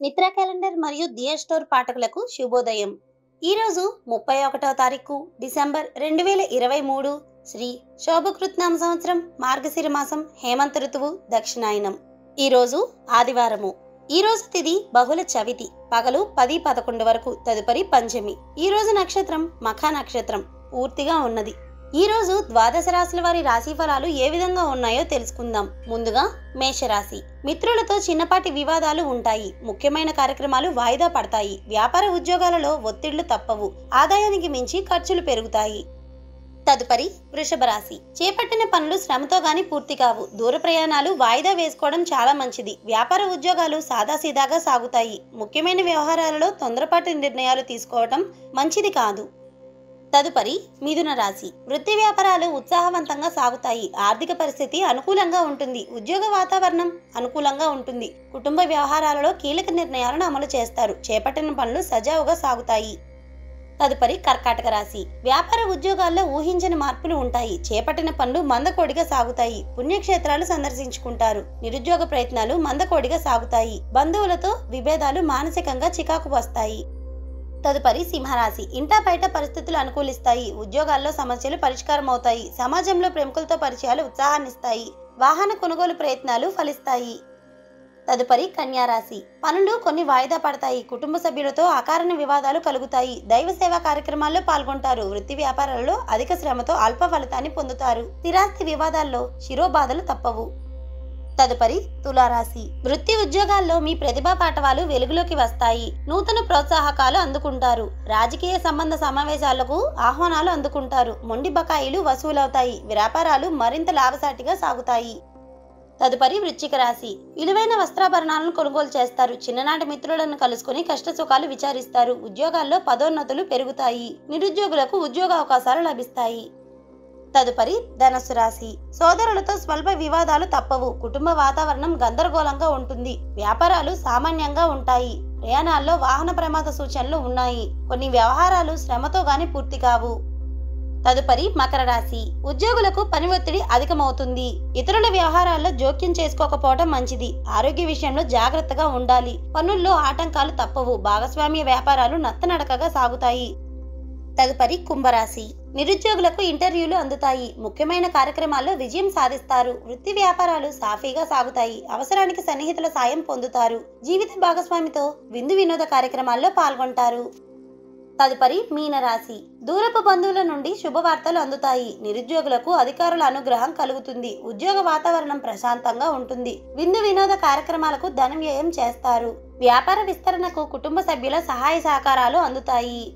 మిత్ర క్యాలెండర్ మరియు దియా స్టోర్ పాఠకులకు శుభోదయం. ఈరోజు 31వ తారీఖు డిసెంబర్ 2023 శ్రీ శోభకృత్నామ సంవత్సరం మార్గశిర మాసం హేమంత ఋతువు దక్షిణాయనం. ఈరోజు ఆదివారము. ఈరోజు తిథి బహుళ చవితి, పగలు 10-11 వరకు, తదుపరి పంచమి. ఈరోజు నక్షత్రం మఖా నక్షత్రం పూర్తిగా ఉన్నది. ఈ రోజు ద్వాదశ రాశుల వారి రాశి ఫలాలు ఏ విధంగా ఉన్నాయో తెలుసుకుందాం. ముందుగా మేషరాశి. మిత్రులతో చిన్నపాటి వివాదాలు ఉంటాయి. ముఖ్యమైన కార్యక్రమాలు వాయిదా పడతాయి. వ్యాపార ఉద్యోగాలలో ఒత్తిళ్లు తప్పవు. ఆదాయానికి మించి ఖర్చులు పెరుగుతాయి. తదుపరి వృషభ రాశి. చేపట్టిన పనులు శ్రమతో గాని పూర్తి కావు. దూర ప్రయాణాలు వాయిదా వేసుకోవడం చాలా మంచిది. వ్యాపార ఉద్యోగాలు సాదాసీదాగా సాగుతాయి. ముఖ్యమైన వ్యవహారాలలో తొందరపాటు నిర్ణయాలు తీసుకోవడం మంచిది కాదు. తదుపరి మిథున రాశి. వృత్తి వ్యాపారాలు ఉత్సాహవంతంగా సాగుతాయి. ఆర్థిక పరిస్థితి అనుకూలంగా ఉంటుంది. ఉద్యోగ వాతావరణం అనుకూలంగా ఉంటుంది. కుటుంబ వ్యవహారాలలో కీలక నిర్ణయాలను అమలు చేస్తారు. చేపట్టిన పనులు సజావుగా సాగుతాయి. తదుపరి కర్కాటక రాశి. వ్యాపార ఉద్యోగాల్లో ఊహించని మార్పులు ఉంటాయి. చేపట్టిన పనులు మందకోడిగా సాగుతాయి. పుణ్యక్షేత్రాలు సందర్శించుకుంటారు. నిరుద్యోగ ప్రయత్నాలు మందకోడిగా సాగుతాయి. బంధువులతో విభేదాలు మానసికంగా చికాకు వస్తాయి. తదుపరి సింహరాశి. ఇంటా బయట పరిస్థితులు అనుకూలిస్తాయి. ఉద్యోగాల్లో సమస్యలు పరిష్కారం అవుతాయి. సమాజంలో ప్రముఖులతో పరిచయాలు ఉత్సాహాన్నిస్తాయి. వాహన కొనుగోలు ప్రయత్నాలు ఫలిస్తాయి. తదుపరి కన్యారాశి. పనులు కొన్ని వాయిదా పడతాయి. కుటుంబ సభ్యులతో అకారణ వివాదాలు కలుగుతాయి. దైవ సేవా కార్యక్రమాల్లో పాల్గొంటారు. వృత్తి వ్యాపారాలలో అధిక శ్రమతో అల్ప ఫలితాన్ని పొందుతారు. స్థిరాస్తి వివాదాల్లో శిరోబాధలు తప్పవు. తదుపరి తులారాశి. వృత్తి ఉద్యోగాల్లో మీ ప్రతిభా పాఠవాలు వెలుగులోకి వస్తాయి. నూతన ప్రోత్సాహకాలు అందుకుంటారు. రాజకీయ సంబంధ సమావేశాలకు ఆహ్వానాలు అందుకుంటారు. మొండి బకాయిలు వసూలవుతాయి. వ్యాపారాలు మరింత లాభసాటిగా సాగుతాయి. తదుపరి వృశ్చిక రాశి. విలువైన వస్త్రాభరణాలను కొనుగోలు చేస్తారు. చిన్ననాటి మిత్రులను కలుసుకుని కష్ట సుఖాలు విచారిస్తారు. ఉద్యోగాల్లో పదోన్నతులు పెరుగుతాయి. నిరుద్యోగులకు ఉద్యోగ అవకాశాలు లభిస్తాయి. తదుపరి ధనస్సు రాశి. సోదరులతో స్వల్ప వివాదాలు తప్పవు. కుటుంబ వాతావరణం గందరగోళంగా ఉంటుంది. వ్యాపారాలు సామాన్యంగా ఉంటాయి. ప్రయాణాల్లో వాహన ప్రమాద సూచనలు ఉన్నాయి. కొన్ని వ్యవహారాలు శ్రమతో గాని పూర్తి కావు. తదుపరి మకర రాశి. ఉద్యోగులకు పని ఒత్తిడి అధికమవుతుంది. ఇతరుల వ్యవహారాల్లో జోక్యం చేసుకోకపోవడం మంచిది. ఆరోగ్య విషయంలో జాగ్రత్తగా ఉండాలి. పనుల్లో ఆటంకాలు తప్పవు. భాగస్వామ్య వ్యాపారాలు నత్తనడకగా సాగుతాయి. తదుపరి కుంభరాశి. నిరుద్యోగులకు ఇంటర్వ్యూలు అందుతాయి. ముఖ్యమైన కార్యక్రమాల్లో విజయం సాధిస్తారు. వృత్తి వ్యాపారాలు సాఫీగా సాగుతాయి. అవసరానికి సన్నిహితుల సాయం పొందుతారు. జీవిత భాగస్వామితో విందు వినోద కార్యక్రమాల్లో పాల్గొంటారు. తదుపరి మీనరాశి. దూరపు బంధువుల నుండి శుభవార్తలు అందుతాయి. నిరుద్యోగులకు అధికారుల అనుగ్రహం కలుగుతుంది. ఉద్యోగ వాతావరణం ప్రశాంతంగా ఉంటుంది. విందు వినోద కార్యక్రమాలకు ధన వ్యయం చేస్తారు. వ్యాపార విస్తరణకు కుటుంబ సభ్యుల సహాయ సహకారాలు అందుతాయి.